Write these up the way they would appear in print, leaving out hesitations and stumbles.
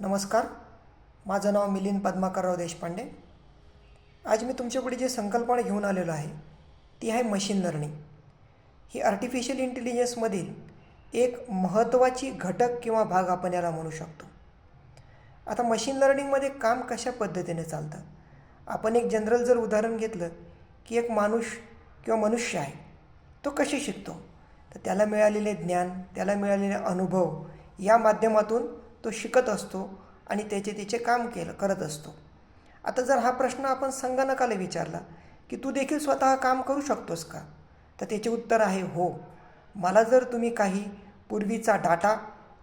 नमस्कार. माझं नाव मिलिंद पद्माकरराव देशपांडे. आज मी तुमच्यापुढे जी संकल्पना घेऊन आलेलो आहे ती आहे मशीन लर्निंग. ही आर्टिफिशियल इंटेलिजन्समधील एक महत्त्वाची घटक किंवा भाग आपण याला म्हणू शकतो. आता मशीन लर्निंगमध्ये काम कशा पद्धतीने चालतं, आपण एक जनरल जर उदाहरण घेतलं की एक माणूस किंवा मनुष्य आहे, तो कसे शिकतो, तर त्याला मिळालेले ज्ञान, त्याला मिळालेले अनुभव या माध्यमातून तो शिकत असतो आणि त्याचे काम करत असतो. आता जर हा प्रश्न आपण संगणकाला विचारला की तू देखील स्वतः काम करू शकतोस का, तर त्याचे उत्तर आहे हो. मला जर तुम्ही काही पूर्वीचा डाटा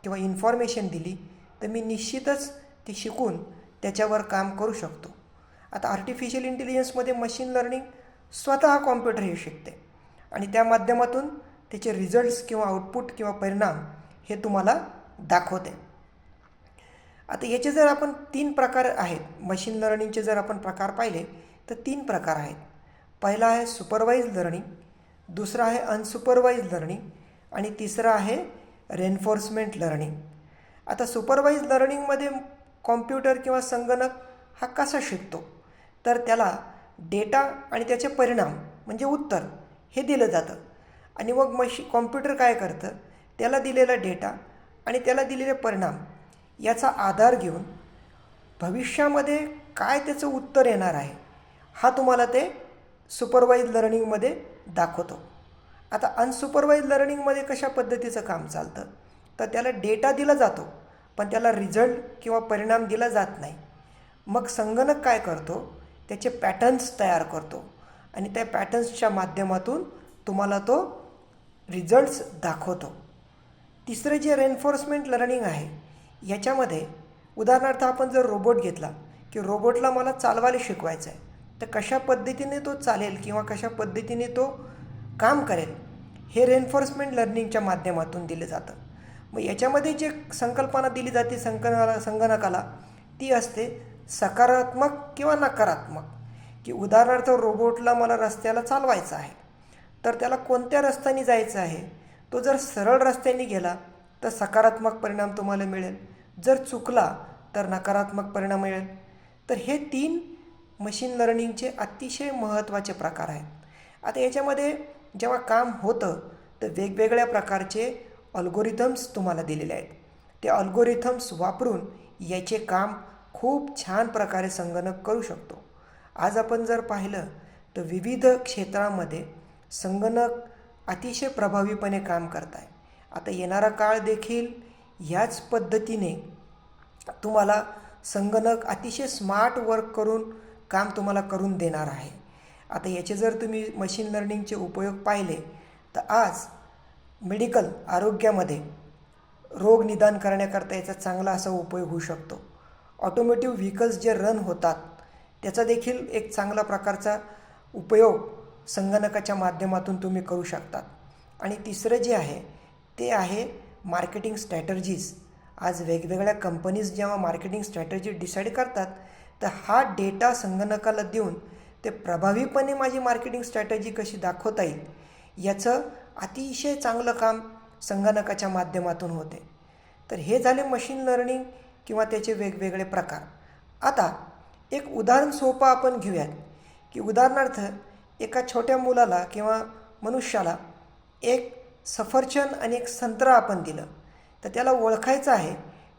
किंवा इन्फॉर्मेशन दिली तर मी निश्चितच ती शिकून त्याच्यावर काम करू शकतो. आता आर्टिफिशियल इंटेलिजन्समध्ये मशीन लर्निंग स्वतः कॉम्प्युटर हे शिकते आणि त्या माध्यमातून त्याचे रिझल्ट्स किंवा आउटपुट किंवा परिणाम हे तुम्हाला दाखवते. आता याचे जर आपण 3 प्रकार आहेत, मशीन लर्निंगचे जर आपण प्रकार पाहिले तर 3 प्रकार आहेत. पहिला आहे सुपरवाइज लर्निंग, दुसरा आहे अनसुपरवाइज लर्निंग आणि तिसरा आहे रेन्फोर्समेंट लर्निंग. आता सुपरवाइज लर्निंगमध्ये कॉम्प्युटर किंवा संगणक हा कसा शिकतो, तर त्याला डेटा आणि त्याचे परिणाम म्हणजे उत्तर हे दिलं जातं आणि मग कॉम्प्युटर काय करतं, त्याला दिलेला डेटा आणि त्याला दिलेले परिणाम याचा आधार घेऊन भविष्यामध्ये काय त्याचं उत्तर येणार आहे हा तुम्हाला ते सुपरवाइज लर्निंगमध्ये दाखवतो. आता अनसुपरवाइज लर्निंगमध्ये कशा पद्धतीचं काम चालतं, तर त्याला डेटा दिला जातो पण त्याला रिझल्ट किंवा परिणाम दिला जात नाही. मग संगणक काय करतो, त्याचे पॅटर्न्स तयार करतो आणि त्या पॅटर्न्सच्या माध्यमातून तुम्हाला तो रिझल्ट्स दाखवतो. तिसरं जे रेन्फोर्समेंट लर्निंग आहे, याच्यामध्ये उदाहरणार्थ आपण जर रोबोट घेतला की रोबोटला मला चालवायला शिकवायचं आहे, तर कशा पद्धतीने तो चालेल किंवा कशा पद्धतीने तो काम करेल हे रेन्फोर्समेंट लर्निंगच्या माध्यमातून दिलं जातं. मग याच्यामध्ये जे संकल्पना दिली जाते संगणकाला ती असते सकारात्मक किंवा नकारात्मक. की उदाहरणार्थ रोबोटला मला रस्त्याला चालवायचं आहे, तर त्याला कोणत्या रस्त्याने जायचं आहे, तो जर सरळ रस्त्याने गेला तर सकारात्मक परिणाम तुम्हाला मिळेल, जर चुकला तर नकारात्मक परिणाम मिळेल. तर हे 3 मशीन लर्निंगचे अतिशय महत्त्वाचे प्रकार आहेत. आता याच्यामध्ये जेव्हा काम होतं तर वेगवेगळ्या प्रकारचे अल्गोरिथम्स तुम्हाला दिलेले आहेत. ते अल्गोरिथम्स वापरून याचे काम खूप छान प्रकारे संगणक करू शकतो. आज आपण जर पाहिलं तर विविध क्षेत्रामध्ये संगणक अतिशय प्रभावीपणे काम करत आहे. आता येणारा काळ देखील ह्याच पद्धतीने तुम्हाला संगणक अतिशय स्मार्ट वर्क करून काम तुम्हाला करून देणार आहे. आता याचे जर तुम्ही मशीन लर्निंगचे उपयोग पाहिले तर आज मेडिकल आरोग्यामध्ये रोग निदान करण्याकरता याचा चांगला असा उपयोग होऊ शकतो. ऑटोमोटिव्ह व्हेकल्स जे रन होतात त्याचा देखील एक चांगला प्रकारचा उपयोग संगणकाच्या माध्यमातून तुम्ही करू शकतात. आणि तिसरं जे आहे ते आहे मार्केटिंग स्ट्रॅटर्जीज. आज वेगवेगळ्या कंपनीज जेव्हा मार्केटिंग स्ट्रॅटर्जी डिसाईड करतात तर हा डेटा संगणकाला देऊन ते प्रभावीपणे माझी मार्केटिंग स्ट्रॅटर्जी कशी दाखवता येईल याचं अतिशय चांगलं काम संगणकाच्या माध्यमातून होते. तर हे झाले मशीन लर्निंग किंवा त्याचे वेगवेगळे प्रकार. आता एक उदाहरण सोपं आपण घेऊयात की उदाहरणार्थ एका छोट्या मुलाला किंवा मनुष्याला एक सफरचंद आणि एक संत्रा आपण दिलं, तर त्याला ओळखायचं आहे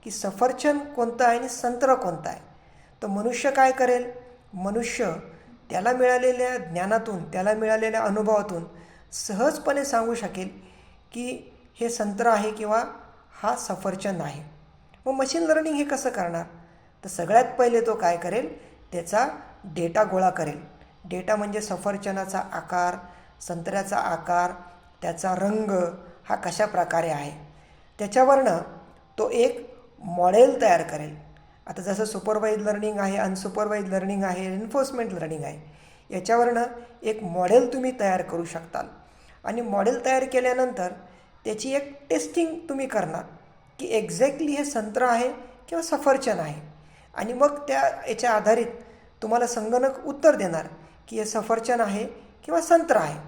की सफरचंद कोणतं आहे आणि संत्रा कोणतं आहे. तर मनुष्य काय करेल, मनुष्य त्याला मिळालेल्या ज्ञानातून, त्याला मिळालेल्या अनुभवातून सहजपणे सांगू शकेल की हे संत्रा आहे किंवा हा सफरचंद आहे. मग मशीन लर्निंग हे कसं करणार, तर सगळ्यात पहिले तो काय करेल, त्याचा डेटा गोळा करेल. डेटा म्हणजे सफरचंदाचा आकार, संत्र्याचा आकार, त्याचा रंग हा कशा प्रकारे आहे, त्याच्यावरनं तो एक मॉडेल तयार करेल. आता जसं सुपरवाइज लर्निंग आहे, अनसुपरवाइज लर्निंग आहे, एन्फोर्समेंट लर्निंग आहे, याच्यावरनं एक मॉडेल तुम्ही तयार करू शकताल. आणि मॉडेल तयार केल्यानंतर त्याची एक टेस्टिंग तुम्ही करणार की एक्झॅक्टली हे संत्रा आहे किंवा सफरचंद आहे. आणि मग याच्या आधारित तुम्हाला संगणक उत्तर देणार की हे सफरचंद आहे किंवा संत्रा आहे,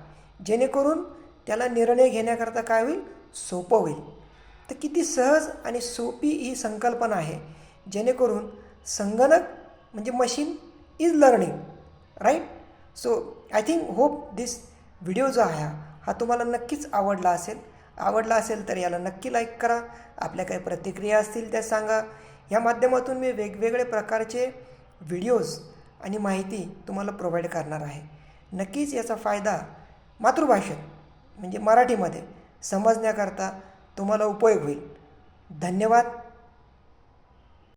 जेणेकरून त्याला निर्णय घेण्याकरता काय होईल, सोपं होईल. तर किती सहज आणि सोपी ही संकल्पना आहे जेणेकरून संगणक म्हणजे machine is learning, right. So I think hope this video जो आहे हा तुम्हाला नक्कीच आवडला असेल तर याला नक्की लाईक करा. आपल्या काही प्रतिक्रिया असतील त्या सांगा. या माध्यमातून मी वेगवेगळे प्रकारचे व्हिडिओज आणि माहिती तुम्हाला प्रोव्हाइड करणार आहे. नक्कीच याचा फायदा मातृभाषेत म्हणजे मराठीमध्ये समजण्याकरता तुम्हाला उपयोग होईल. धन्यवाद.